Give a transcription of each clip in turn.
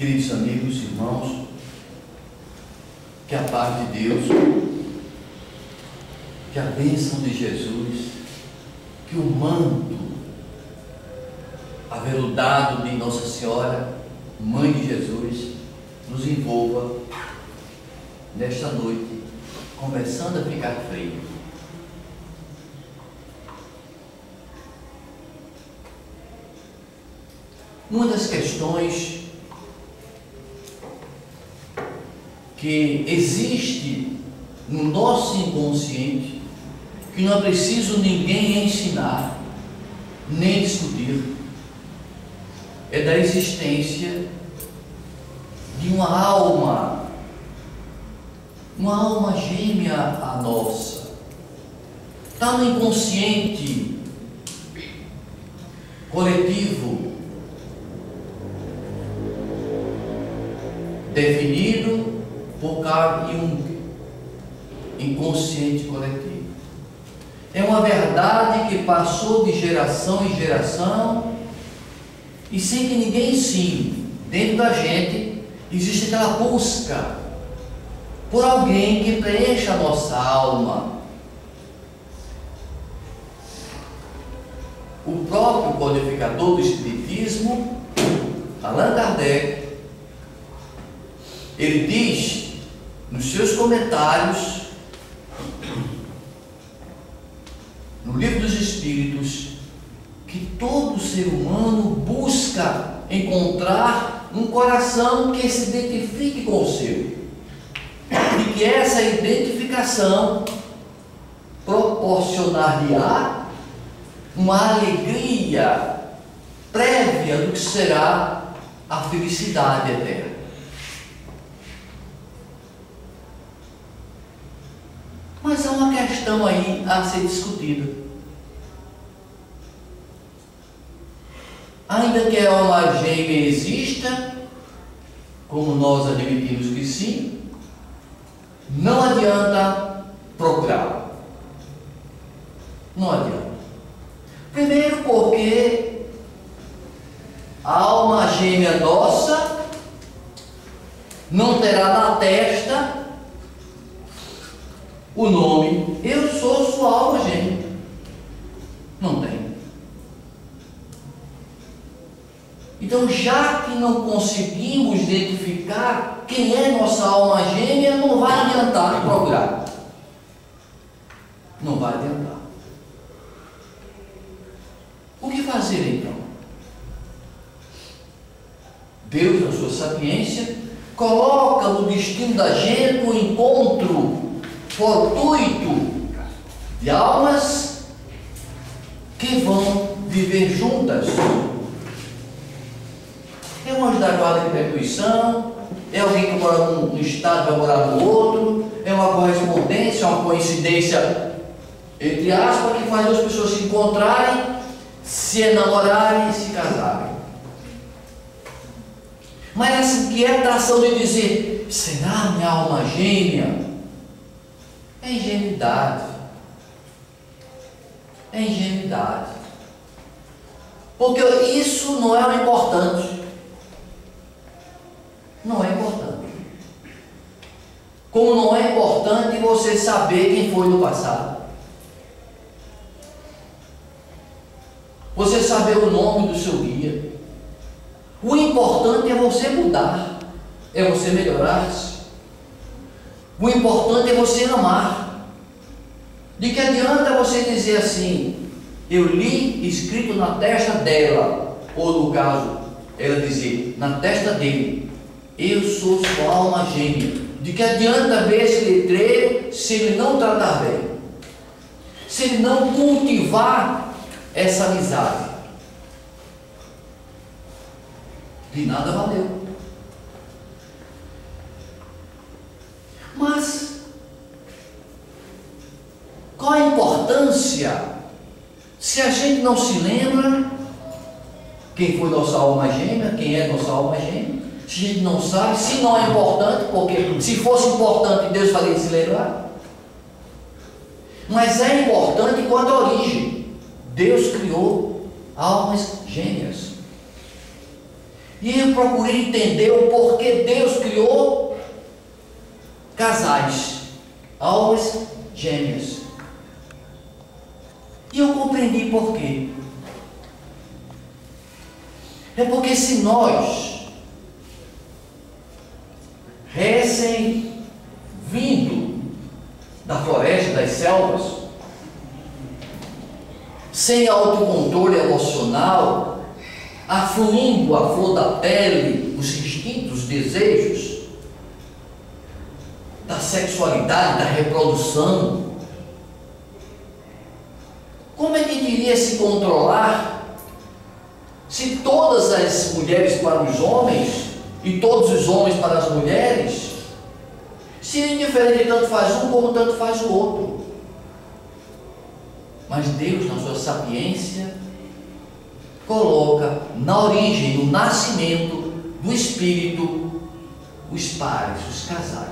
Queridos amigos, irmãos, que a paz de Deus, que a bênção de Jesus, que o manto aveludado de Nossa Senhora, Mãe de Jesus, nos envolva nesta noite, começando a ficar frio. Uma das questões que existe no nosso inconsciente, que não é preciso ninguém ensinar, nem discutir, é da existência de uma alma gêmea a nossa. Está no inconsciente coletivo, definido por Carl Jung, inconsciente coletivo. É uma verdade que passou de geração em geração e sem que ninguém ensine. Dentro da gente existe aquela busca por alguém que preencha a nossa alma. O próprio codificador do Espiritismo, Allan Kardec, ele diz nos seus comentários no Livro dos Espíritos que todo ser humano busca encontrar um coração que se identifique com o seu, e que essa identificação proporcionar-lhe-á uma alegria prévia do que será a felicidade eterna. Mas há uma questão aí a ser discutida. Ainda que a alma gêmea exista, como nós admitimos que sim, não adianta procurá-la. Não adianta. Primeiro porque a alma gêmea nossa não terá na testa o nome, eu sou sua alma gêmea. Não tem. Então, já que não conseguimos identificar quem é nossa alma gêmea, não vai adiantar procurar. Não vai adiantar. O que fazer então? Deus, na sua sapiência, coloca no destino da gente um encontro fortuito de almas que vão viver juntas. É um anjo da guarda de perpetuição, é alguém que mora num estado e vai morar no outro, é uma correspondência, uma coincidência, entre aspas, que faz as pessoas se encontrarem, se enamorarem e se casarem. Mas essa inquietação de dizer, será minha alma gêmea? É ingenuidade. É ingenuidade. Porque isso não é o importante. Não é importante. Como não é importante você saber quem foi no passado. Você saber o nome do seu guia. O importante é você mudar. É você melhorar-se. O importante é você amar. De que adianta você dizer assim, eu li escrito na testa dela, ou no caso, ela dizer na testa dele, eu sou sua alma gêmea. De que adianta ver esse letreiro se ele não tratar bem? Se ele não cultivar essa amizade? De nada valeu. Mas qual a importância se a gente não se lembra quem foi nossa alma gêmea, quem é nossa alma gêmea? Se a gente não sabe, se não é importante, porque se fosse importante Deus faria se lembrar. Mas é importante quanto à origem. Deus criou almas gêmeas. E eu procurei entender o porquê Deus criou casais, almas gêmeas. E eu compreendi por quê. É porque se nós, recém-vindo da floresta, das selvas, sem autocontrole emocional, afluindo a flor da pele, os instintos, os desejos, da sexualidade, da reprodução, como é que iria se controlar se todas as mulheres para os homens e todos os homens para as mulheres seria indiferente, tanto faz um como tanto faz o outro? Mas Deus, na sua sapiência, coloca na origem, no nascimento do Espírito, os pares, os casais,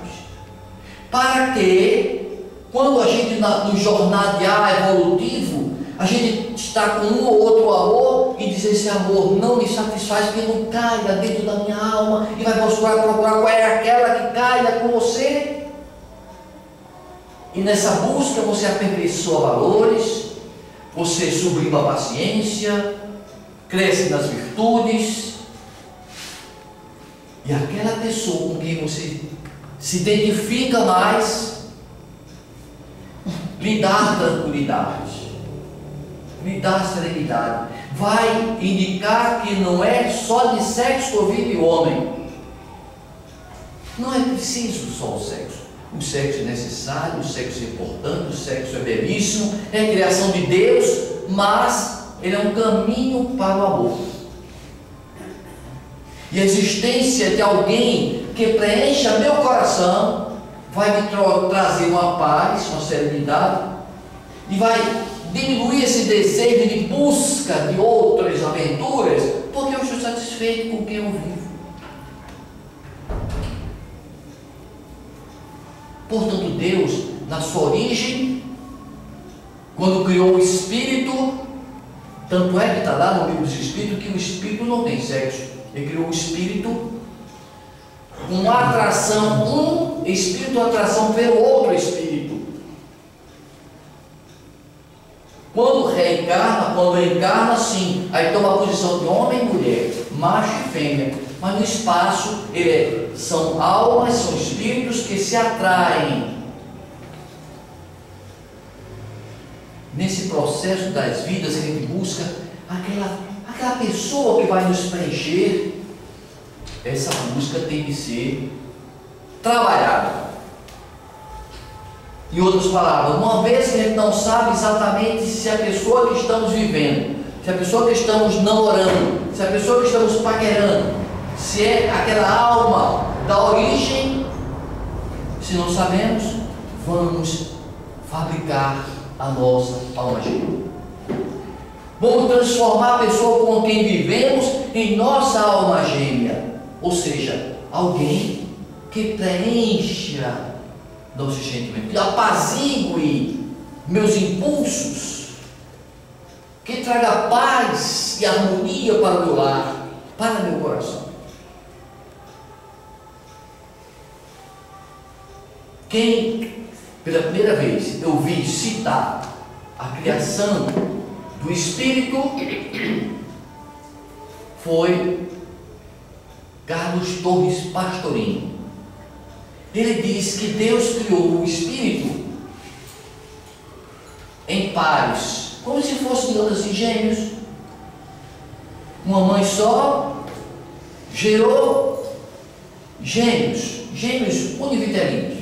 para que, quando a gente no jornadear evolutivo, a gente está com um ou outro amor e diz: esse amor não me satisfaz, porque não caia dentro da minha alma, e vai procurar qual é aquela que caia com você. E nessa busca você aperfeiçoa valores, você sublima a paciência, cresce nas virtudes, e aquela pessoa com quem você se identifica mais lhe dá tranquilidade, lhe dá serenidade, vai indicar que não é só de sexo que vive o homem. Não é preciso só o sexo. O sexo é necessário, o sexo é importante, o sexo é belíssimo, é a criação de Deus, mas ele é um caminho para o amor. E a existência de alguém que preencha meu coração vai me trazer uma paz, uma serenidade, e vai diminuir esse desejo de busca de outras aventuras, porque eu estou satisfeito com quem eu vivo. Portanto, Deus, na sua origem, quando criou o Espírito, tanto é que está lá no livro dos Espíritos que o Espírito não tem sexo. Ele criou o Espírito com atração, um Espírito, atração pelo outro Espírito. Quando reencarna, sim, aí toma a posição de homem e mulher, macho e fêmea. Mas no espaço, são almas, são espíritos que se atraem. Nesse processo das vidas, a gente busca aquela pessoa que vai nos preencher. Essa busca tem que ser trabalhada. Em outras palavras, uma vez que a gente não sabe exatamente se a pessoa que estamos vivendo, se a pessoa que estamos namorando, se a pessoa que estamos paquerando, se é aquela alma da origem, se não sabemos, vamos fabricar a nossa alma gêmea. Vamos transformar a pessoa com quem vivemos em nossa alma gêmea, ou seja, alguém que preencha nossos sentimentos, que apazigue meus impulsos, que traga paz e harmonia para o meu lar, para meu coração. Quem pela primeira vez eu vi citar a criação do Espírito foi Carlos Torres Pastorinho. Ele diz que Deus criou o Espírito em pares, como se fossem, digamos assim, gêmeos. Uma mãe só gerou gêmeos univitelinos.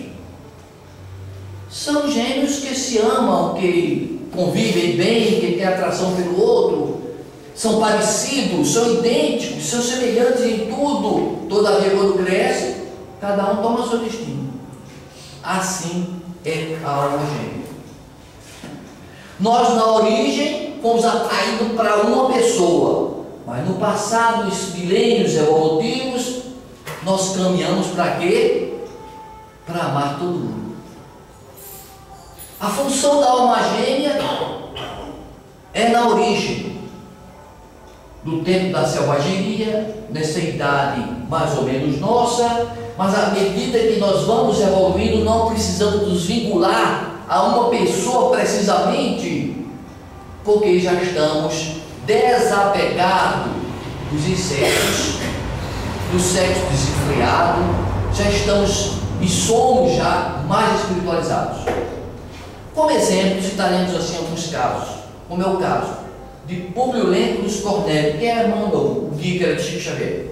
São gêmeos que se amam, que convivem bem, que têm atração pelo outro, são parecidos, são idênticos, são semelhantes em tudo. Todavia, quando crescem, cada um toma seu destino. Assim é a alma gêmea. Nós, na origem, fomos atraídos para uma pessoa, mas no passado, nos milênios evolutivos, nós caminhamos para quê? Para amar todo mundo. A função da alma gêmea é na origem do tempo da selvageria, nessa idade mais ou menos nossa, mas à medida que nós vamos evoluindo, não precisamos nos vincular a uma pessoa precisamente, porque já estamos desapegados dos excessos, do sexo desenfreado, já estamos e somos já mais espiritualizados. Como exemplo, citaremos assim alguns casos, como é o caso de Públio Lentulus Cornélio, que é irmão do guia que era de Chico Xavier.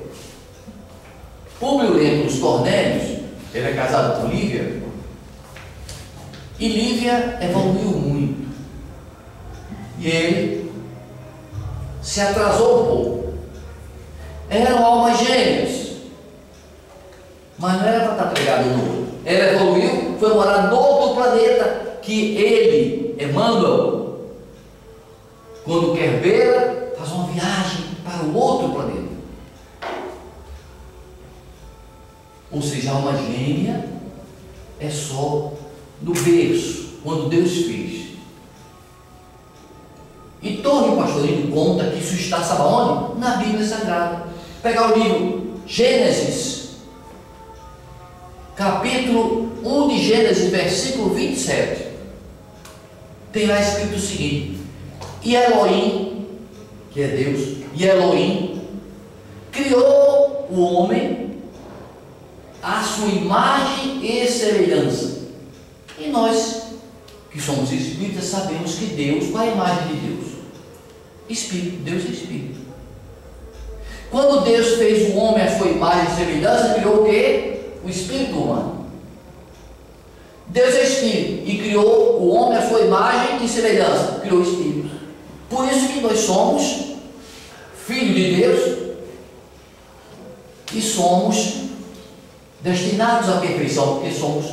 Públio Lentulus Cornélio, ele é casado com Lívia, e Lívia evoluiu muito, e ele se atrasou um pouco. Eram almas gêmeas, mas não era para estar pregado no outro. Ela evoluiu, foi morar no outro planeta, que ele, Emmanuel, quando quer vê-la, faz uma viagem para o outro planeta. Ou seja, a alma gêmea é só no berço, quando Deus fez. E Tony Pastorino conta que isso está, sabe onde? Na Bíblia Sagrada. Pegar o livro Gênesis, capítulo 1 de Gênesis, versículo 27. Tem lá escrito o seguinte: e Elohim, que é Deus, e Elohim criou o homem à sua imagem e semelhança. E nós, que somos espíritas, sabemos que Deus, qual é a imagem de Deus? Espírito. Deus é Espírito. Quando Deus fez o homem à sua imagem e semelhança, criou o quê? O Espírito humano. Deus é Espírito e criou o homem à sua imagem e semelhança, criou o Espírito. Por isso que nós somos filhos de Deus e somos destinados à perfeição, porque somos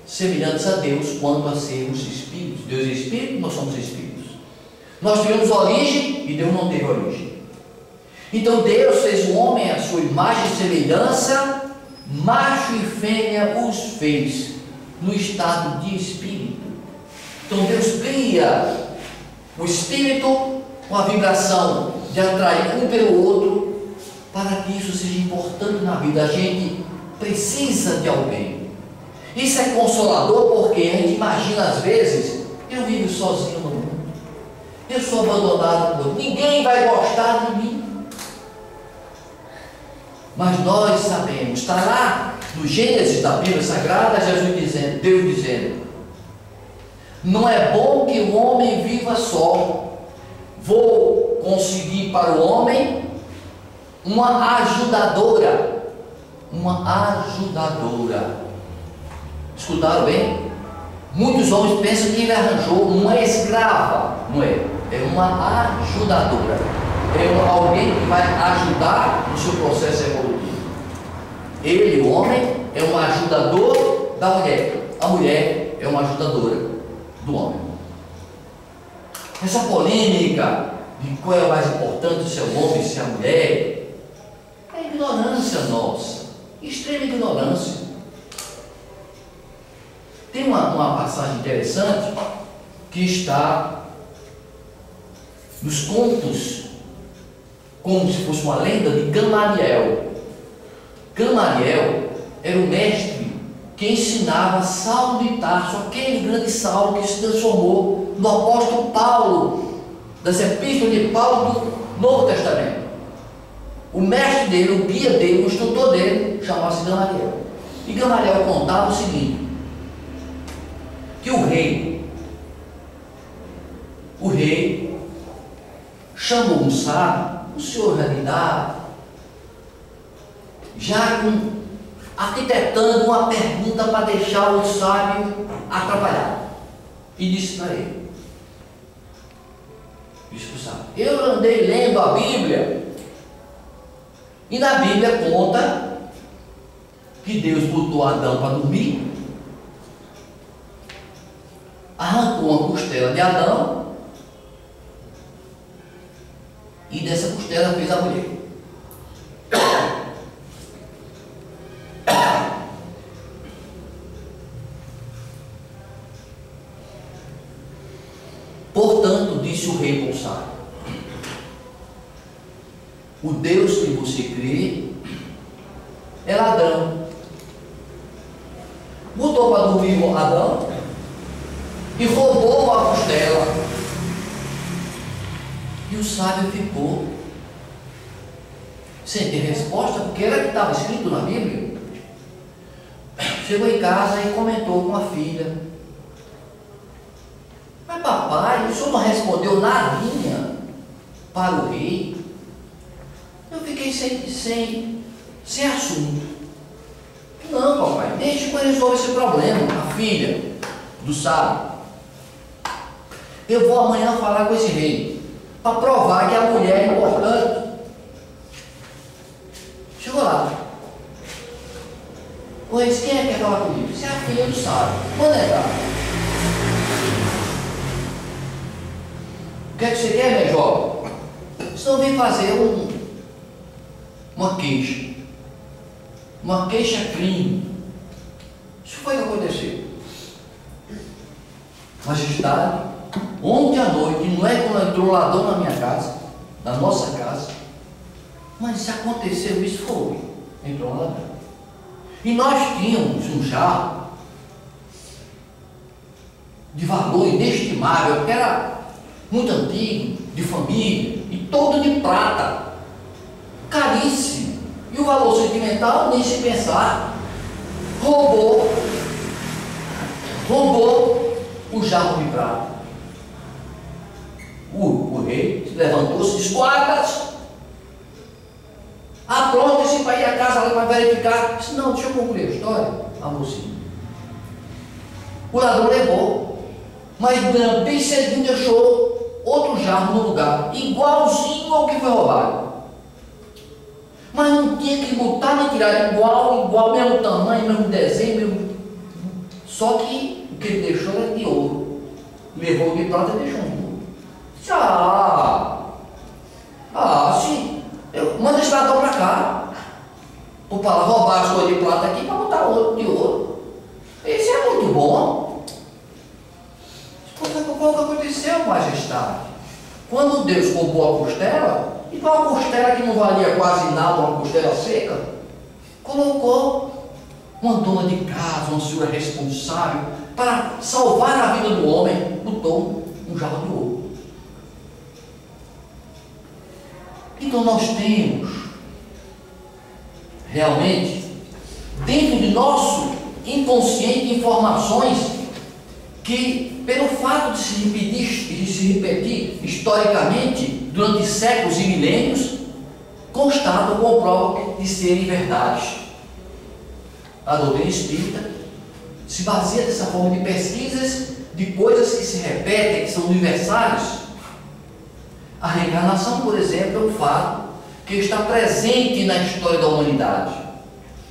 semelhantes a Deus quanto a sermos espíritos. Deus é Espírito, nós somos espíritos. Nós tivemos origem e Deus não teve origem. Então Deus fez o homem à sua imagem e semelhança, macho e fêmea os fez, no estado de espírito. Então Deus cria o espírito com a vibração de atrair um pelo outro, para que isso seja importante na vida. A gente precisa de alguém. Isso é consolador, porque a gente imagina às vezes: eu vivo sozinho no mundo, eu sou abandonado por ninguém vai gostar de mim. Mas nós sabemos, está lá no Gênesis da Bíblia Sagrada, Jesus dizendo, Deus dizendo: não é bom que o homem viva só, vou conseguir para o homem uma ajudadora. Uma ajudadora. Escutaram bem? Muitos homens pensam que ele arranjou uma escrava. Não é, é uma ajudadora. É alguém que vai ajudar no seu processo evolutivo. Ele, o homem, é um ajudador da mulher. A mulher é uma ajudadora do homem. Essa polêmica de qual é o mais importante, se é o homem, se é a mulher, é ignorância nossa, extrema ignorância. Tem uma passagem interessante que está nos contos, como se fosse uma lenda, de Gamaliel. Gamaliel era o mestre que ensinava Saulo de Tarso, aquele grande Saulo que se transformou no apóstolo Paulo, das epístolas de Paulo do Novo Testamento. O mestre dele, o guia dele, o instrutor dele, chamava-se Gamaliel. E Gamaliel contava o seguinte: que o rei chamou um sábio, o senhor realidade, já arquitetando uma pergunta para deixar o sábio atrapalhado, e disse para ele, eu andei lendo a Bíblia, e na Bíblia conta que Deus botou Adão para dormir, arrancou uma costela de Adão e dessa costela fez a mulher. Portanto, disse o rei para o sábio, o Deus que você crê é ladrão. Botou para dormir o Adão e roubou a costela. E o sábio ficou sem ter resposta, porque era que estava escrito na Bíblia. Chegou em casa e comentou com a filha: mas papai, o senhor não respondeu nadinha para o rei? Eu fiquei sem assunto. Não, papai, deixa que eu resolva esse problema. A filha do sábio: eu vou amanhã falar com esse rei, para provar que a mulher é importante. Chegou lá: ô rei, quem é que quer falar comigo? Você é a filha do sábio, manda entrar. O que é que você quer, minha jovem? Você não vem fazer uma queixa. Uma queixa-crime. Isso foi o que aconteceu. Majestade, ontem à noite, não é quando entrou ladrão na minha casa, na nossa casa, mas se aconteceu isso, foi. Entrou um ladrão. E nós tínhamos um jarro de valor inestimável, que era muito antigo, de família, e todo de prata, caríssimo. E o valor sentimental, nem se pensar. Roubou o jarro de prata. O rei levantou-se, disse: apronte-se para ir à casa lá para verificar. Disse: não, deixa eu concluir a história, a mocinha. O ladrão levou, mas bem cedinho deixou outro jarro no lugar, igualzinho ao que foi roubado. Mas não tinha que botar nem tirar, igual, mesmo tamanho, mesmo desenho, só que o que ele deixou era de ouro. Levou de prata e deixou um ouro. Sim. Manda esse ladrão para cá, para roubar as coisas de prata aqui, para botar outro de ouro. Isso é muito bom. O que aconteceu, majestade? Quando Deus roubou a costela, e para uma costela que não valia quase nada, uma costela seca, colocou uma dona de casa, uma senhora responsável, para salvar a vida do homem, botou um jarro de ouro. Então nós temos realmente dentro de nosso inconsciente informações que, pelo fato de se repetir historicamente durante séculos e milênios, constatam, comprovam de serem verdades. A doutrina espírita se baseia dessa forma de pesquisas de coisas que se repetem, que são universais. A reencarnação, por exemplo, é um fato que está presente na história da humanidade.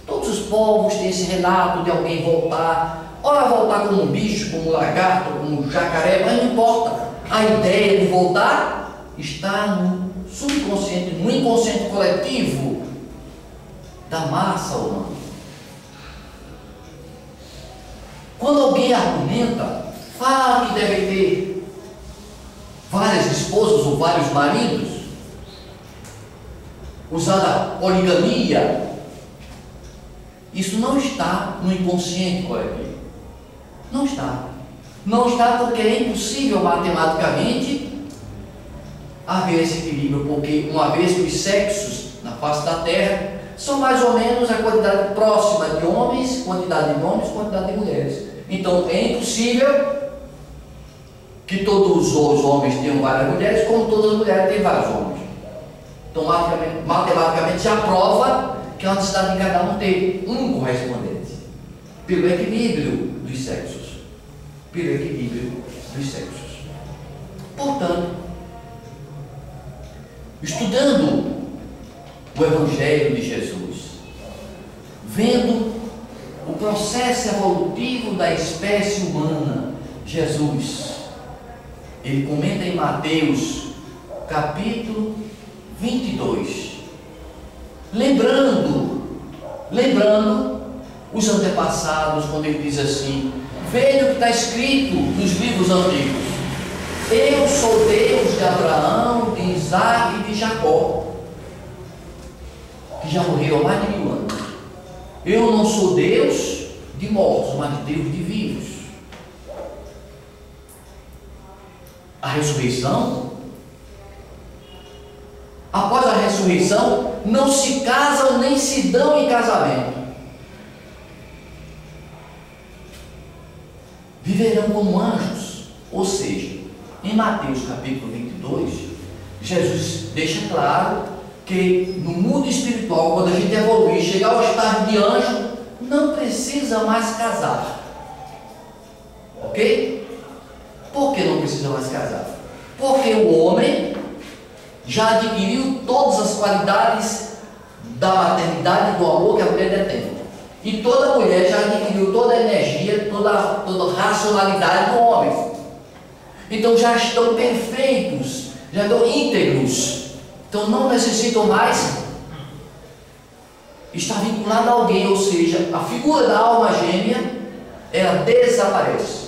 Todos os povos têm esse relato de alguém voltar, ora voltar como um bicho, como um lagarto, como um jacaré, mas não importa. A ideia de voltar está no subconsciente, no inconsciente coletivo da massa humana. Quando alguém argumenta, fala que deve ter várias esposas ou vários maridos, usar a poligamia, isso não está no inconsciente coletivo. Não está. Não está porque é impossível matematicamente haver esse equilíbrio, porque uma vez que os sexos na face da Terra são mais ou menos a quantidade próxima de homens, quantidade de homens, quantidade de mulheres. Então é impossível que todos os homens tenham várias mulheres, como todas as mulheres têm vários homens. Então matematicamente se aprova que é uma necessidade de cada um ter um correspondente, pelo equilíbrio dos sexos. Pelo equilíbrio dos sexos. Portanto, estudando o Evangelho de Jesus, vendo o processo evolutivo da espécie humana, Jesus, ele comenta em Mateus capítulo 22, lembrando os antepassados, quando ele diz assim: veja o que está escrito nos livros antigos: eu sou Deus de Abraão, de Isaac e de Jacó. que já morreu há mais de 1000 anos. Eu não sou Deus de mortos, mas Deus de vivos. A ressurreição, após a ressurreição, não se casam nem se dão em casamento. Viverão como anjos. Ou seja, em Mateus capítulo 22, Jesus deixa claro que no mundo espiritual, quando a gente evoluir, chegar ao estágio de anjo, não precisa mais casar. Ok? Por que não precisa mais casar? Porque o homem já adquiriu todas as qualidades da maternidade e do amor que a mulher detém. E toda mulher já adquiriu toda a energia, toda a racionalidade do homem. Então já estão perfeitos, já estão íntegros. Então não necessitam mais estar vinculado a alguém, ou seja, a figura da alma gêmea, ela desaparece.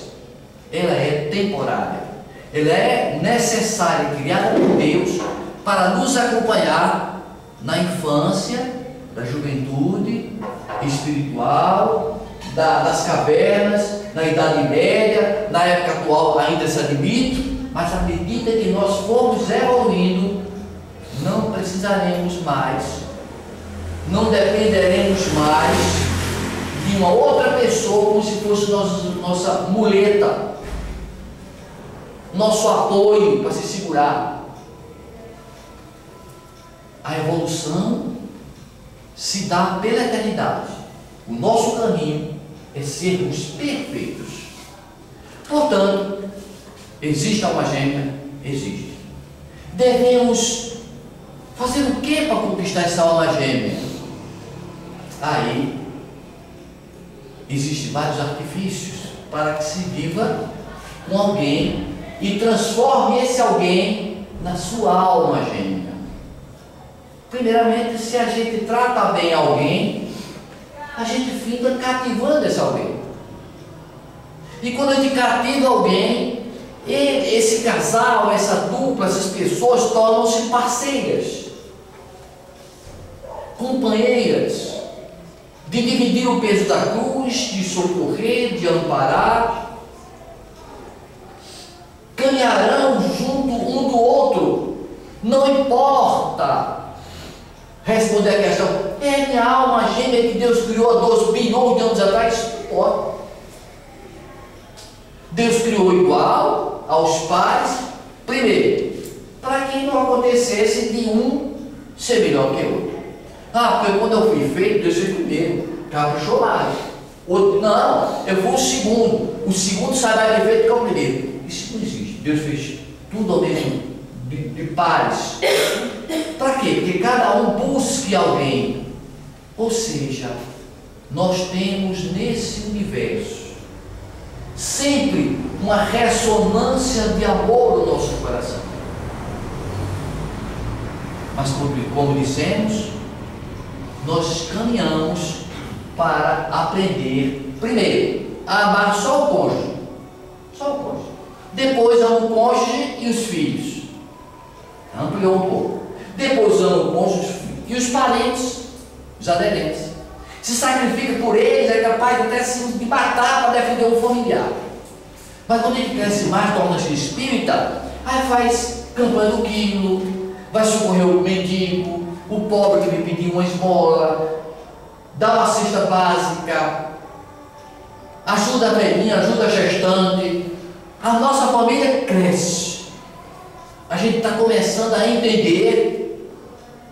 Ela é temporária. Ela é necessária, criada por Deus, para nos acompanhar na infância, da juventude espiritual, das cavernas, na Idade Média, na época atual ainda se admite, mas à medida que nós formos evoluindo, não precisaremos mais, não dependeremos mais de uma outra pessoa como se fosse nossa muleta, nosso apoio para se segurar. A evolução se dá pela eternidade. O nosso caminho é sermos perfeitos. Portanto, existe alma gêmea? Existe. Devemos fazer o que para conquistar essa alma gêmea? Aí, existem vários artifícios para que se viva com alguém e transforme esse alguém na sua alma gêmea. Primeiramente, se a gente trata bem alguém, a gente fica cativando esse alguém. E quando a gente cativa alguém, esse casal, essa dupla, essas pessoas tornam-se parceiras, companheiras, de dividir o peso da cruz, de socorrer, de amparar, caminharão junto um do outro. Não importa responder a questão, é minha alma gêmea que Deus criou há 2 bilhões de anos atrás? Pode. Deus criou igual aos pais, primeiro, para que não acontecesse de um ser melhor que o outro. Ah, porque quando eu fui feito, Deus fez primeiro, caprichou mais. Outro, não, eu fui o segundo sai mais perfeito que o primeiro. Isso não existe. Deus fez tudo ao mesmo de pares. Para quê? Porque cada um busque alguém. Ou seja, nós temos nesse universo sempre uma ressonância de amor no nosso coração. Mas como dissemos, nós caminhamos para aprender, primeiro, a amar só o cônjuge. Só o cônjuge. Depois ama o cônjuge e os filhos. Ampliou um pouco. Depois ama o cônjuge e os parentes, os aderentes. Se sacrifica por eles, é capaz até de matar para defender um familiar. Mas quando ele cresce mais, torna-se espírita, aí faz campanha do quilo, vai socorrer o mendigo, o pobre que me pediu uma esmola, dá uma cesta básica, ajuda a velhinha, ajuda a gestante. A nossa família cresce. A gente está começando a entender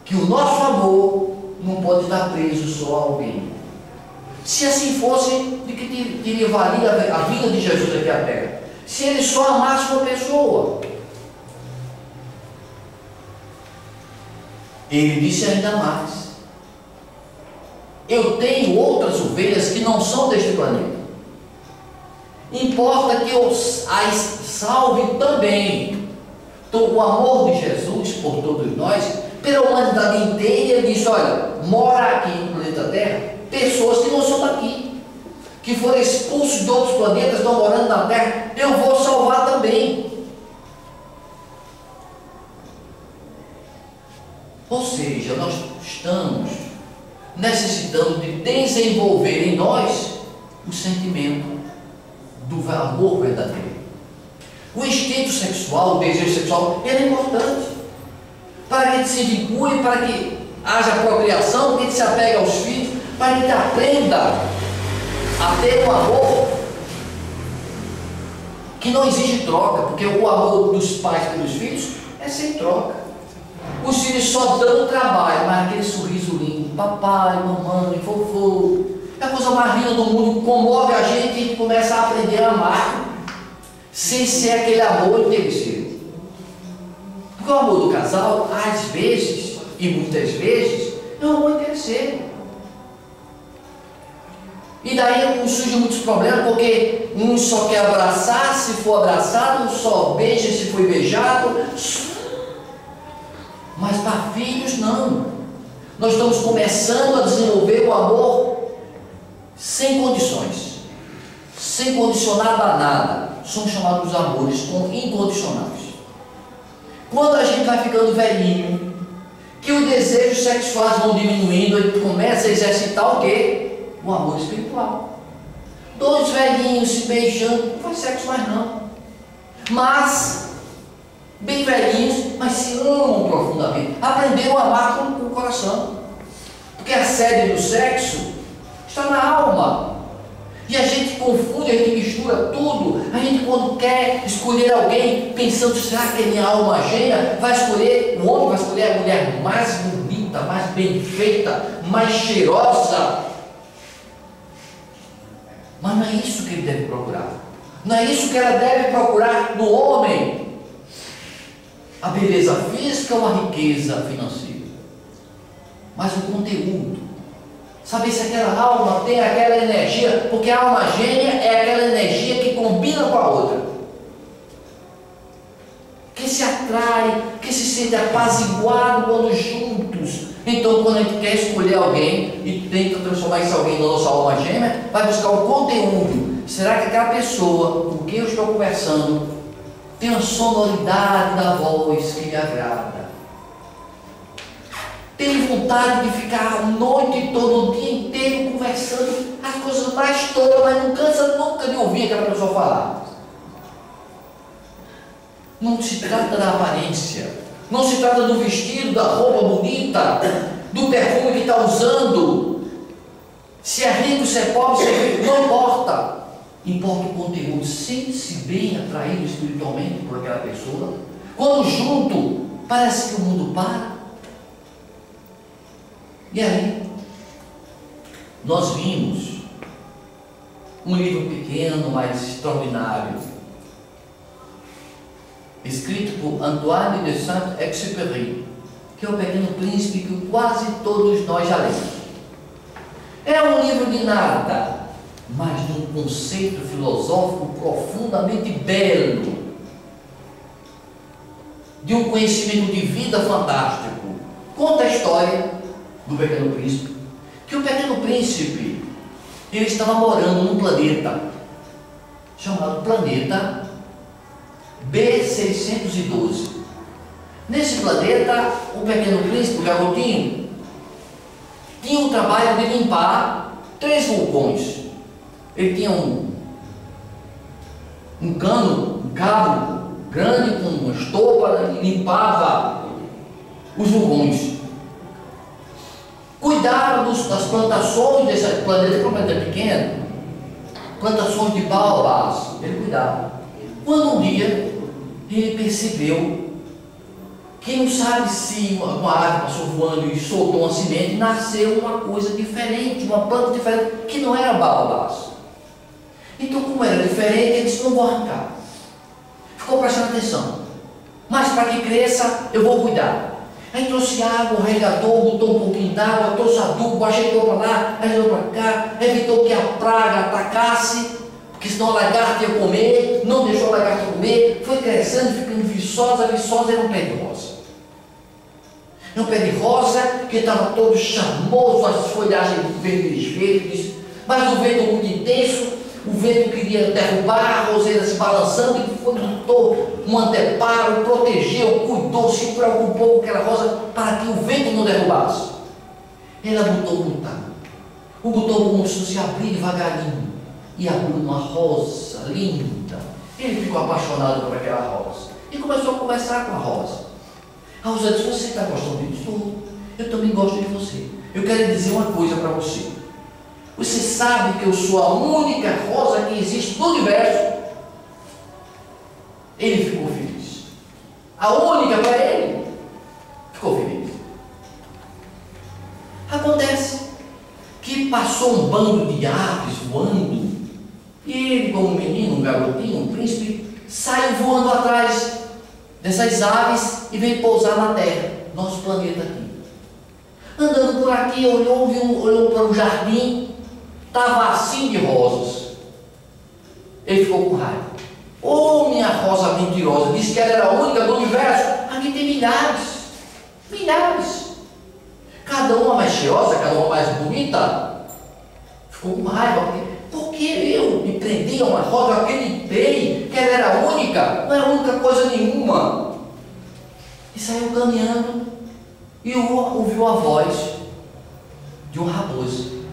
que o nosso amor não pode estar preso só a alguém. Se assim fosse, de que teria valido a vida de Jesus aqui à terra? Se ele só amasse uma pessoa. Ele disse ainda mais: eu tenho outras ovelhas que não são deste planeta. Importa que eu as salve também. Então, o amor de Jesus por todos nós, pela humanidade inteira, ele disse: olha, mora aqui no planeta Terra pessoas que não são daqui, que foram expulsos de outros planetas, estão morando na Terra, eu vou salvar também. Ou seja, nós estamos necessitamos de desenvolver em nós o sentimento do amor verdadeiro. O instinto sexual, o desejo sexual, ele é importante para que a gente se vincule, para que haja procriação, para que a gente se apegue aos filhos, para que a gente aprenda a ter um amor que não exige troca, porque o amor dos pais pelos filhos é sem troca. Os filhos só dão trabalho, mas aquele sorriso lindo, papai, mamãe, vovô, é a coisa mais linda do mundo, comove a gente e a gente começa a aprender a amar, sem ser aquele amor interesseiro. Porque o amor do casal, às vezes, e muitas vezes, é um amor interesseiro. E daí surgem muitos problemas, porque um só quer abraçar se for abraçado, um só beija se foi beijado. Mas para filhos não. Nós estamos começando a desenvolver o amor sem condições, sem condicionado a nada. São chamados amores incondicionais. Quando a gente vai ficando velhinho, que os desejos sexuais vão diminuindo, a gente começa a exercitar o quê? O amor espiritual. Dois velhinhos se beijando, não faz sexo mais não. Mas bem velhinhos, mas se amam profundamente, aprenderam a amar com o coração, porque a sede do sexo está na alma, e a gente confunde, a gente mistura tudo. A gente, quando quer escolher alguém, pensando, será que é minha alma gêmea, vai escolher, o homem vai escolher a mulher mais bonita, mais bem feita, mais cheirosa, mas não é isso que ele deve procurar, não é isso que ela deve procurar no homem. A beleza física ou a riqueza financeira, mas o conteúdo, saber se aquela alma tem aquela energia, porque a alma gêmea é aquela energia que combina com a outra, que se atrai, que se sente apaziguado quando juntos. Então, quando a gente quer escolher alguém e tenta transformar esse alguém na nossa alma gêmea, vai buscar o conteúdo. Será que aquela pessoa com quem eu estou conversando tem uma sonoridade da voz que lhe agrada? Tem vontade de ficar a noite toda, o dia inteiro conversando as coisas mais todas, mas não cansa nunca de ouvir aquela pessoa falar. Não se trata da aparência, não se trata do vestido, da roupa bonita, do perfume que está usando. Se é rico, se é pobre, se é rico, não importa. Importa o conteúdo. Sente-se bem atraído espiritualmente por aquela pessoa. Quando junto, parece que o mundo para. E aí, nós vimos um livro pequeno, mas extraordinário, escrito por Antoine de Saint-Exupéry, que é o Pequeno Príncipe, que quase todos nós já lemos. É um livro de nada, mas de um conceito filosófico profundamente belo, de um conhecimento de vida fantástico. Conta a história do Pequeno Príncipe, que o Pequeno Príncipe, ele estava morando num planeta chamado Planeta B612. Nesse planeta, o Pequeno Príncipe, o garotinho, tinha o trabalho de limpar 3 vulcões. Ele tinha um cabo grande com uma estopa e limpava os vulcões. Cuidava das plantações desse planeta, como é pequeno, plantações de baobás, ele cuidava. Quando um dia ele percebeu que não sabe se uma árvore passou voando e soltou uma semente e nasceu uma coisa diferente, uma planta diferente, que não era baobás. Então, como era diferente, ele disse, não vou arrancar. Ficou prestando atenção. Mas para que cresça, eu vou cuidar. Aí trouxe água, regador, botou um pouquinho d'água, trouxe adubo, ajeitou para lá, ajeitou para cá, evitou que a praga atacasse, porque senão a lagarta ia comer, não deixou a lagarta comer, foi crescendo, ficando viçosa, era um pé de rosa. É um pé de rosa que estava todo charmoso, as folhagens verdes, mas o vento muito intenso, o vento queria derrubar, a roseira se balançando, e foi, botou um anteparo, protegeu, cuidou, se preocupou com aquela rosa para que o vento não derrubasse. Ela botou o botão. O botão começou a se abrir devagarinho e abriu uma rosa linda. Ele ficou apaixonado por aquela rosa e começou a conversar com a rosa. A rosa disse: você está gostando disso? Estou. Eu também gosto de você. Eu quero dizer uma coisa para você. Você sabe que eu sou a única rosa que existe no universo? Ele ficou feliz. A única para ele. Ficou feliz. Acontece que passou um bando de aves voando, e ele, como um menino, um garotinho, um príncipe, saiu voando atrás dessas aves e veio pousar na Terra, nosso planeta aqui. Andando por aqui, olhou para o jardim, estava assim de rosas. Ele ficou com raiva. Oh, minha rosa mentirosa, disse que ela era a única do universo. Aqui tem milhares, milhares. Cada uma mais cheirosa, cada uma mais bonita. Ficou com raiva, porque eu me prendi a uma rosa, eu acreditei que ela era a única, não era a única coisa nenhuma. E saiu caminhando e ouviu a voz de um raposo.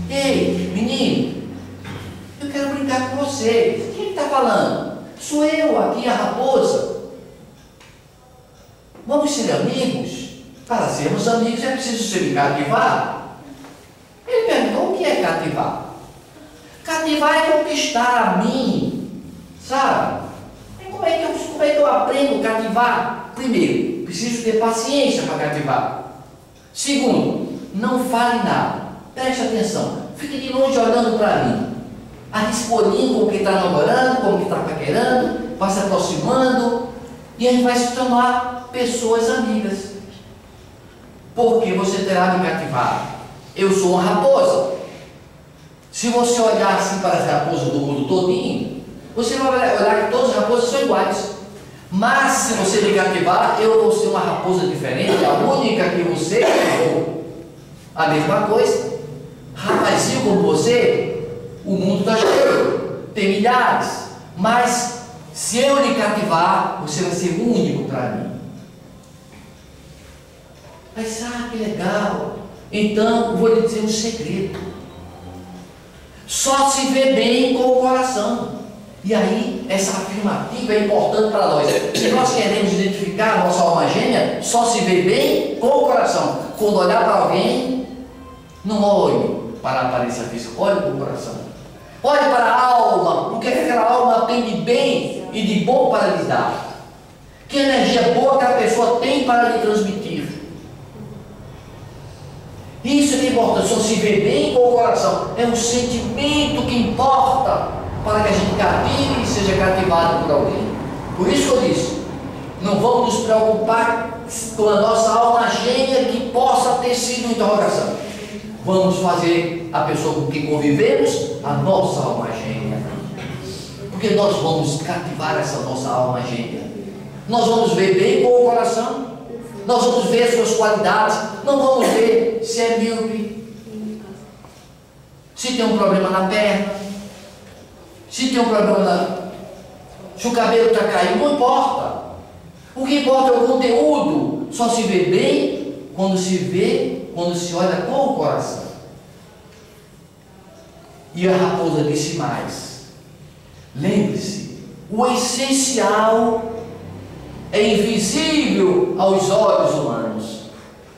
Ei, menino, eu quero brincar com você. Quem está falando? Sou eu aqui, a raposa. Vamos ser amigos? Para sermos amigos é preciso você me cativar. Ele perguntou: o que é cativar? Cativar é conquistar a mim, sabe? Como é que eu aprendo a cativar? Primeiro, preciso ter paciência para cativar. Segundo, não fale nada. Preste atenção. Fique de longe olhando para mim. Arrisque o olhinho como que está namorando, como que está paquerando, vai se aproximando, e a gente vai se tornar pessoas amigas. Porque você terá me cativado. Eu sou uma raposa. Se você olhar assim para as raposas do mundo todinho, você vai olhar que todas as raposas são iguais. Mas se você me cativar, eu vou ser uma raposa diferente, a única que você criou. A mesma coisa. Rapazinho como você, o mundo está cheio, tem milhares. Mas se eu lhe cativar, você vai ser único para mim. Mas, que legal. Então, eu vou lhe dizer um segredo. Só se vê bem com o coração. E aí, essa afirmativa é importante para nós. Se nós queremos identificar a nossa alma gêmea, só se vê bem com o coração. Quando olhar para alguém, não olhe para a aparência física, olhe para o coração. Olhe para a alma, o que aquela alma tem de bem e de bom para lhe dar. Que energia boa que a pessoa tem para lhe transmitir. Isso que importa, só se vê bem com o coração. É o sentimento que importa para que a gente cative e seja cativado por alguém. Por isso que eu disse, não vamos nos preocupar com a nossa alma gêmea que possa ter sido interrogação. Vamos fazer a pessoa com quem convivemos a nossa alma gêmea. Porque nós vamos cativar essa nossa alma gêmea. Nós vamos ver bem com o coração. Nós vamos ver suas qualidades. Não vamos ver se é míope, se tem um problema na perna, se tem um problema se o cabelo está caindo, não importa. O que importa é o conteúdo. Só se vê bem quando se olha com o coração. E a raposa disse mais: lembre-se, o essencial é invisível aos olhos humanos.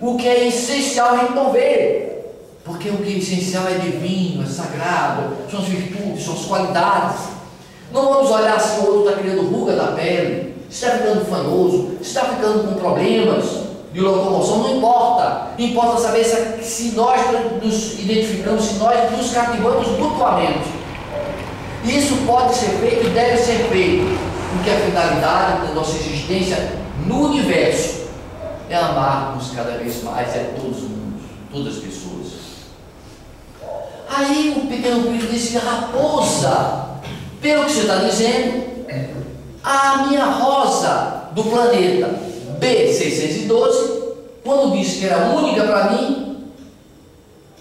O que é essencial a gente não vê, porque o que é essencial é divino, é sagrado, são as virtudes, são as qualidades. Não vamos olhar se o outro está criando ruga da pele, se está ficando fanhoso, se está ficando com problemas de locomoção, não importa. Importa saber se nós nos identificamos, se nós nos cativamos mutuamente. Isso pode ser feito e deve ser feito, porque a finalidade da nossa existência no universo é amarmos cada vez mais a todos os mundos, todas as pessoas. Aí o pequeno príncipe disse: raposa, pelo que você está dizendo, a minha rosa do planeta B612, quando disse que era única para mim,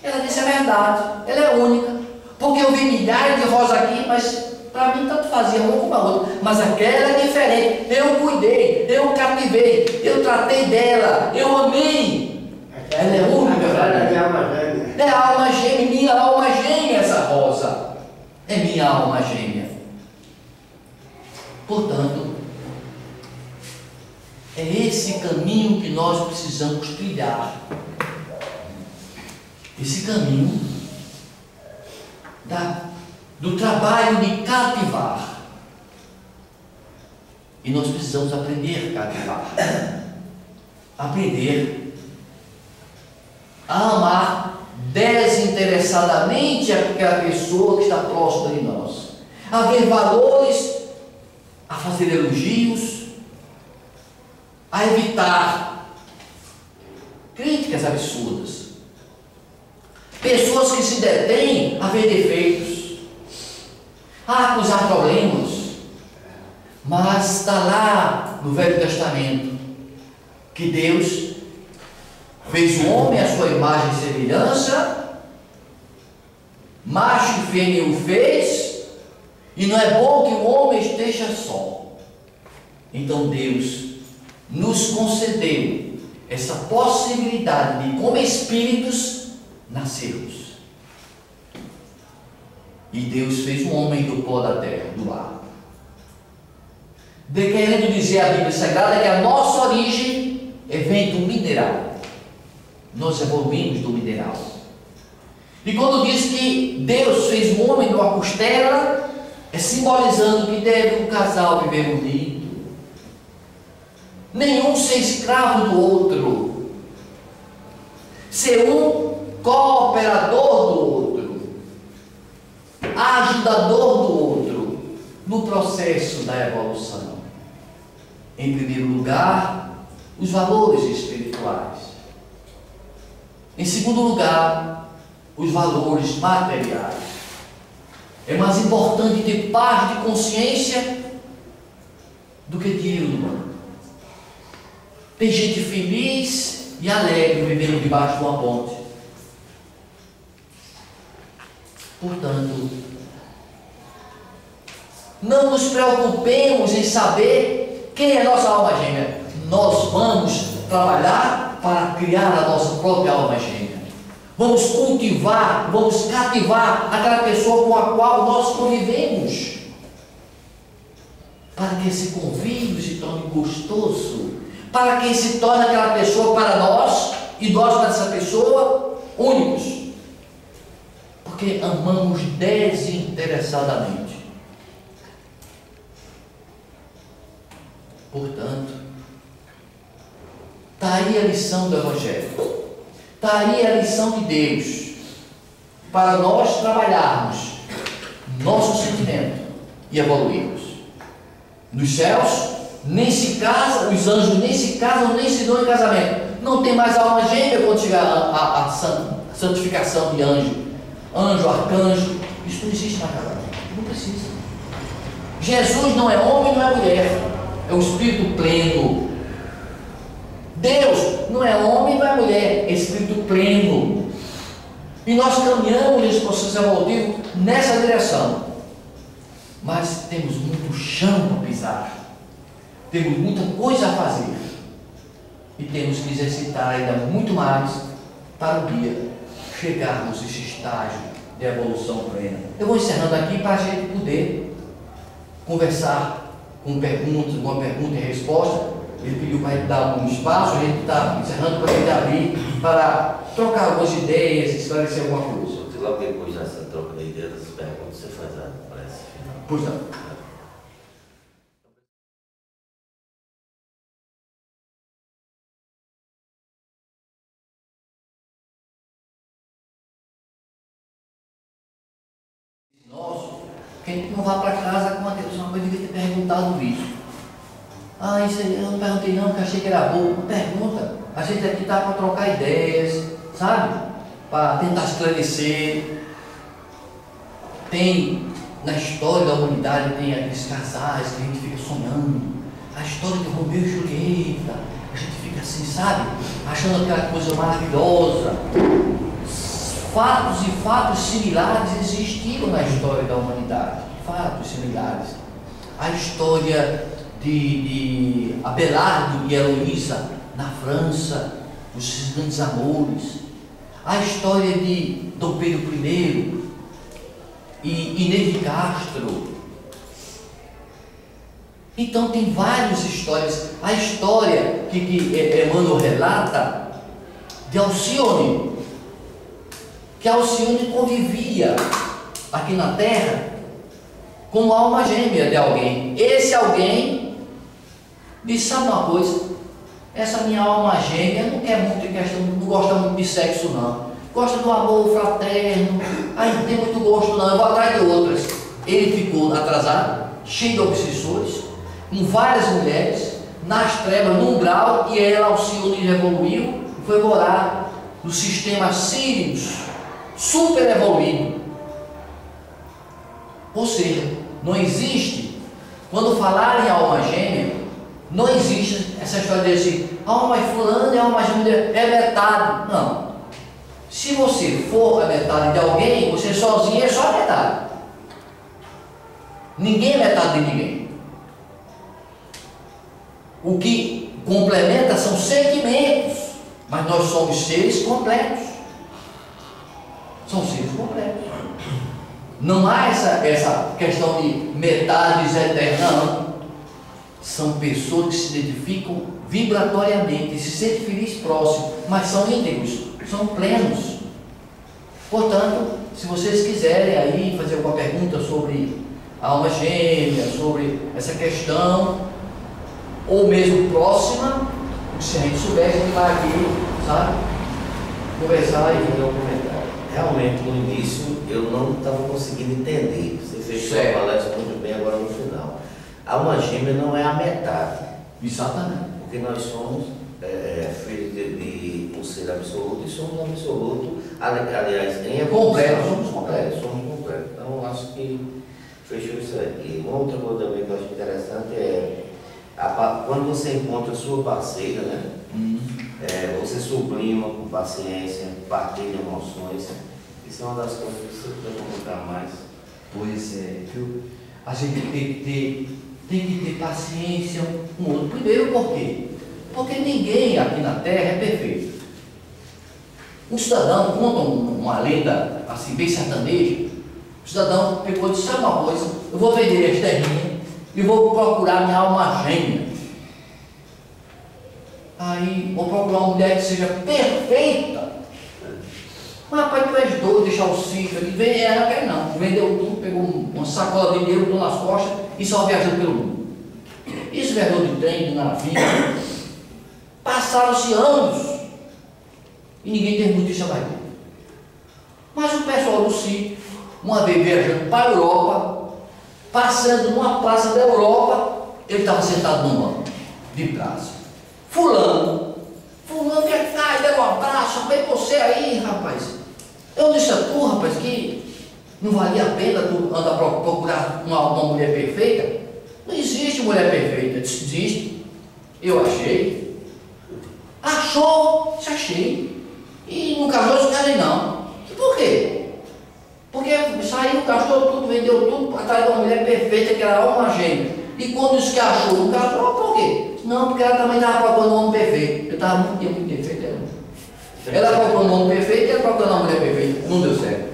ela disse a verdade, ela é única, porque eu vi milhares de rosas aqui, mas para mim tanto fazia uma como a outra, mas aquela é diferente. Eu cuidei, eu cativei, eu tratei dela, eu amei. Ela é única para mim. É a alma gêmea, minha alma gêmea, essa rosa. É minha alma gêmea. Portanto, é esse caminho que nós precisamos trilhar. Esse caminho do trabalho de cativar. E nós precisamos aprender a cativar. Aprender a amar desinteressadamente aquela pessoa que está próxima de nós. A ver valores, a fazer elogios, a evitar críticas absurdas. Pessoas que se detêm a ver defeitos, a acusar problemas. Mas está lá no Velho Testamento que Deus fez o homem à sua imagem e semelhança, macho e fêmea o fez, e não é bom que o homem esteja só. Então Deus nos concedeu essa possibilidade de, como espíritos, nascermos. E Deus fez o homem do pó da terra, do ar. Querendo dizer a Bíblia Sagrada que a nossa origem vem do mineral. Nós evoluímos do mineral. E quando diz que Deus fez o homem de uma costela, é simbolizando que deve um casal viver unido. Nenhum ser escravo do outro. Ser um cooperador do outro. Ajudador do outro no processo da evolução. Em primeiro lugar, os valores espirituais. Em segundo lugar, os valores materiais. É mais importante ter paz de consciência do que dinheiro no banco. Tem gente feliz e alegre vivendo debaixo de uma ponte. Portanto, não nos preocupemos em saber quem é nossa alma gêmea. Nós vamos trabalhar para criar a nossa própria alma gêmea. Vamos cultivar, vamos cativar aquela pessoa com a qual nós convivemos, para que esse convívio se torne gostoso, para que se torne aquela pessoa para nós e nós para essa pessoa únicos, porque amamos desinteressadamente. Portanto, está aí a lição do Evangelho, está aí a lição de Deus, para nós trabalharmos nosso sentimento e evoluirmos. Nos céus, nem se casa, os anjos nem se casam, nem se dão em casamento. Não tem mais alma gêmea quando chegar a santificação de anjo, arcanjo. Isso não existe na casa. Não precisa. Jesus não é homem, não é mulher. É o Espírito pleno. Deus não é homem, não é mulher, é Espírito pleno. E nós caminhamos nesse processo evolutivo nessa direção. Mas temos muito chão para pisar. Temos muita coisa a fazer. E temos que exercitar ainda muito mais para um dia chegarmos a esse estágio de evolução plena. Eu vou encerrando aqui para a gente poder conversar com perguntas, uma pergunta e resposta. Ele pediu para gente dar um espaço, a gente está encerrando para a gente abrir para trocar algumas ideias, esclarecer alguma coisa. Logo depois dessa troca de ideias, das perguntas, você faz a prece final. Pois não. Nosso, que a gente não vá para casa com a Deus, eu devia ter perguntado isso. Ah, isso aí eu não perguntei não, porque achei que era bobo. Pergunta. A gente aqui está para trocar ideias, sabe? Para tentar esclarecer. Tem, na história da humanidade, tem aqueles casais que a gente fica sonhando. A história de Romeu e Julieta. A gente fica assim, sabe? Achando aquela coisa maravilhosa. Fatos e fatos similares existiram na história da humanidade. Fatos similares. A história de Abelardo e Heloísa na França, os grandes amores, a história de Dom Pedro I e Inês de Castro. Então tem várias histórias. A história que Emmanuel relata de Alcione, que Alcione convivia aqui na Terra com a alma gêmea de alguém. Esse alguém disse: sabe uma coisa, essa minha alma gêmea não quer muito questão, não gosta muito de sexo não, gosta do amor fraterno, aí não tem muito gosto não, eu vou atrás de outras. Ele ficou atrasado, cheio de obsessores, com várias mulheres, nas trevas, num grau, e ela, Alcione, evoluiu e foi morar no sistema Sirius, super evoluído. Ou seja, não existe, quando falar em alma gêmea, não existe essa história de dizer assim, alma fulana e alma gêmea é metade. Não. Se você for a metade de alguém, você sozinho é só a metade. Ninguém é metade de ninguém. O que complementa são sentimentos, mas nós somos seres completos. São seres completos. Não há essa questão de metades eternas, não. São pessoas que se identificam vibratoriamente, se sentem felizes próximos, mas são íntegros, são plenos. Portanto, se vocês quiserem aí fazer alguma pergunta sobre a alma gêmea, sobre essa questão, ou mesmo próxima, se a gente souber, a gente vai aqui, sabe, conversar e fazer um comentário. Realmente, no início, eu não estava conseguindo entender. Você fechou a palestra muito bem agora no final. A alma gêmea não é a metade. Exatamente. Porque nós somos filhos de um ser absoluto e somos absoluto. Aliás, em completo, somos completos. Somos completos. Então, acho que fechou isso aí. Uma outra coisa também que eu acho interessante é quando você encontra a sua parceira, né? Você sublima com paciência, partilha emoções. Isso é uma das coisas que você precisa comentar mais. Pois é, viu? A gente tem que ter paciência com o outro. Primeiro, por quê? Porque ninguém aqui na Terra é perfeito. Um cidadão, conta uma lenda assim, bem sertaneja, o cidadão pegou e disse: sabe uma coisa, eu vou vender as terrinhas e vou procurar minha alma gêmea. Aí, vou procurar uma mulher que seja perfeita. Mas, rapaz, tu és doido, deixar o sítio aqui. Ela não quer não. Vendeu tudo, pegou uma sacola de dinheiro, botou nas costas e só viajando pelo mundo. Isso viajou de trem, de navio. Passaram-se anos e ninguém teve notícia mais dele. Mas o pessoal do sítio, uma vez viajando para a Europa, passando numa praça da Europa, ele estava sentado num banco de praça. Fulano que é que tá, deu um abraço, vem você aí, rapaz. Eu disse a tu, rapaz, que não valia a pena tu andar procurar uma mulher perfeita. Não existe mulher perfeita, existe. Eu achei. Achou, se achei. E não casou, se casei não. Por quê? Porque saiu, gastou tudo, vendeu tudo atrás de uma mulher perfeita que era alma gêmea. E quando disse que achou, não casou, por quê? Não, porque ela também estava procurando um homem perfeito. Eu estava muito defeito. Ela procurando um homem perfeito e ela procurando uma mulher perfeita. Não deu certo.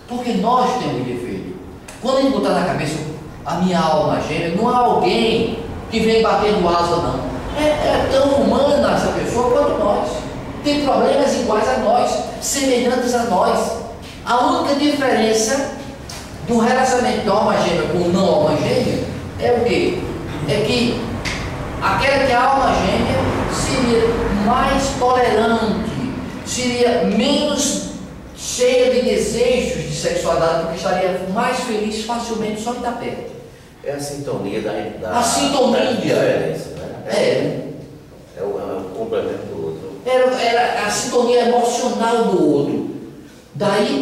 Porque nós temos defeito. Quando a gente botar na cabeça a minha alma gêmea, não há alguém que vem batendo asa, não. É tão humana essa pessoa quanto nós. Tem problemas iguais a nós, semelhantes a nós. A única diferença do relacionamento de alma gêmea com não alma gêmea é o quê? É que aquela que é a alma gêmea seria mais tolerante, seria menos cheia de desejos de sexualidade, porque estaria mais feliz facilmente só em estar perto. É a sintonia a sintonia. Da diferença, né? É o complemento do outro. Era a sintonia emocional do outro. Daí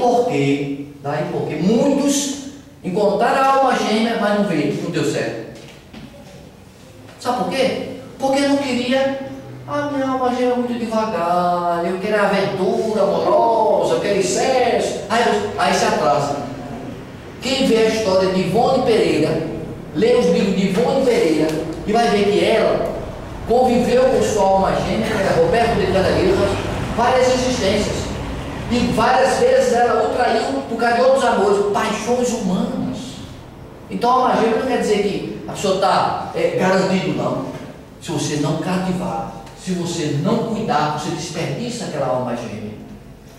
porque muitos encontraram a alma gêmea, mas não veio, não deu certo. Sabe por quê? Porque não queria. Minha alma gêmea é muito devagar, eu quero aventura amorosa, eu quero excesso. Aí se atrasa. Quem vê a história de Ivone Pereira, lê os livros de Ivone Pereira e vai ver que ela conviveu com sua alma gêmea, que era Roberto de Cadarina, várias existências. E várias vezes ela o traiu por causa de outros amores, paixões humanas. Então a alma gêmea não quer dizer que a pessoa está garantido, não. Se você não cativar, se você não cuidar, você desperdiça aquela alma gêmea.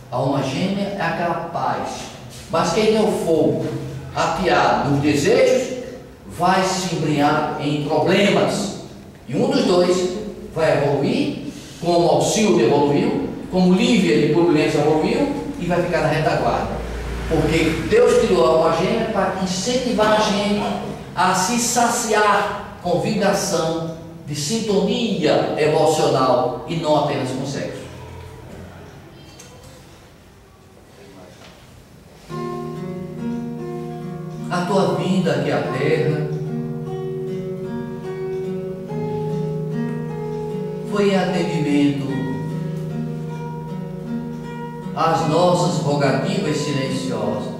A alma gêmea é aquela paz. Mas quem tem o fogo ateado nos desejos, vai se embrenhar em problemas. E um dos dois vai evoluir, como Alcilde evoluiu, como Lívia de Providência evoluiu, e vai ficar na retaguarda. Porque Deus criou a alma gêmea para incentivar a gente a se saciar com vibração de sintonia emocional e não apenas com sexo. A tua vinda aqui à Terra foi em atendimento às nossas rogativas silenciosas.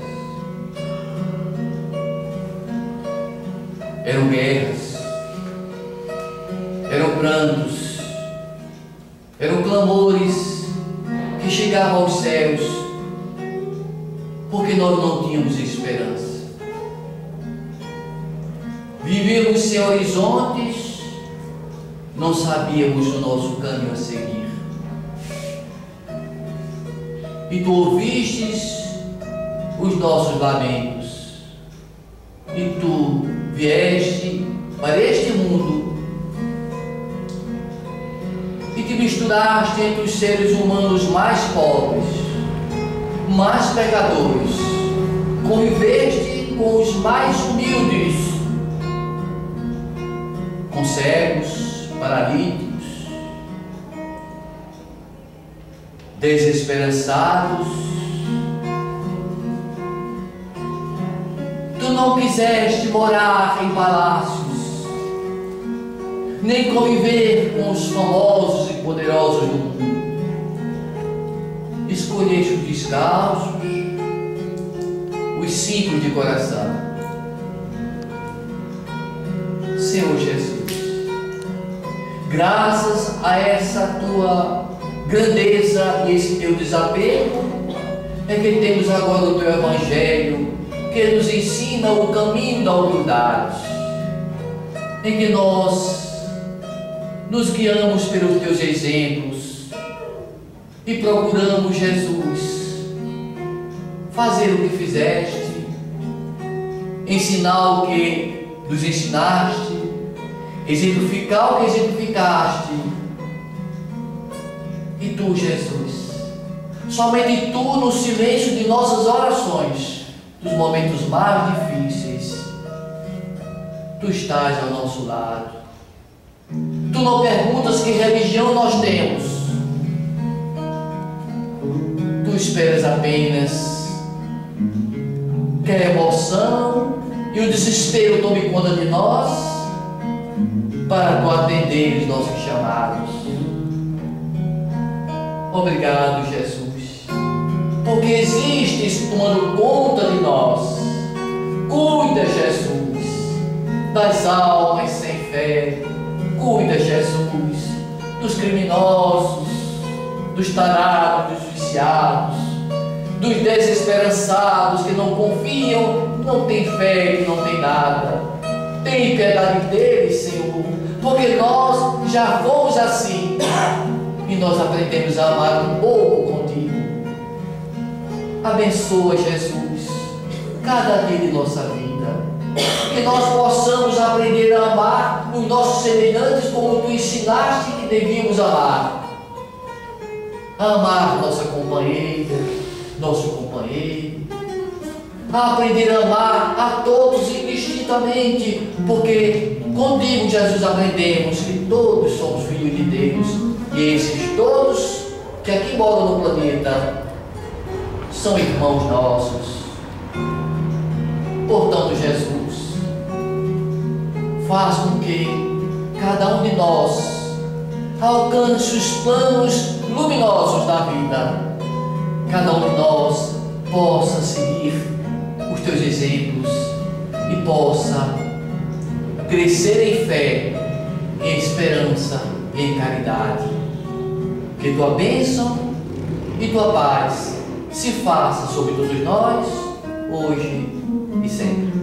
Eram guerras, eram prantos, eram clamores que chegavam aos céus, porque nós não tínhamos esperança. Vivíamos sem horizontes, não sabíamos o nosso caminho a seguir. E tu ouvistes os nossos lamentos, e tu vieste para este mundo e te misturaste entre os seres humanos mais pobres, mais pecadores, conviveste com os mais humildes, com cegos, paralíticos, desesperançados. Tu não quiseste morar em palácios, nem conviver com os famosos e poderosos do mundo. Escolheste os descalços, os simples de coração. Senhor Jesus, graças a essa tua grandeza e esse teu desapego, é que temos agora o teu Evangelho, que nos ensina o caminho da humildade, em que nós nos guiamos pelos teus exemplos e procuramos, Jesus, fazer o que fizeste, ensinar o que nos ensinaste, exemplificar o que exemplificaste. E tu, Jesus, somente tu, no silêncio de nossas orações, dos momentos mais difíceis, tu estás ao nosso lado. Tu não perguntas que religião nós temos, tu esperas apenas que a emoção e o desespero tome conta de nós, para tu atender os nossos chamados. Obrigado, Jesus, porque existes tomando conta de nós. Cuida, Jesus, das almas sem fé. Cuida, Jesus, dos criminosos, dos tarados, dos viciados, dos desesperançados que não confiam, não têm fé, que não têm nada. Tem piedade deles, Senhor, porque nós já fomos assim e nós aprendemos a amar um pouco contigo. Abençoa, Jesus, cada dia de nossa vida, que nós possamos aprender a amar os nossos semelhantes como tu ensinaste que devíamos amar. Amar nossa companheira, nosso companheiro, a aprender a amar a todos indistintamente, porque contigo, Jesus, aprendemos que todos somos filhos de Deus, e esses todos que aqui moram no planeta são irmãos nossos. Portanto, Jesus, faz com que cada um de nós alcance os planos luminosos da vida. Cada um de nós possa seguir os teus exemplos e possa crescer em fé, em esperança e em caridade. Que tua bênção e tua paz se faça sobre todos nós, hoje e sempre.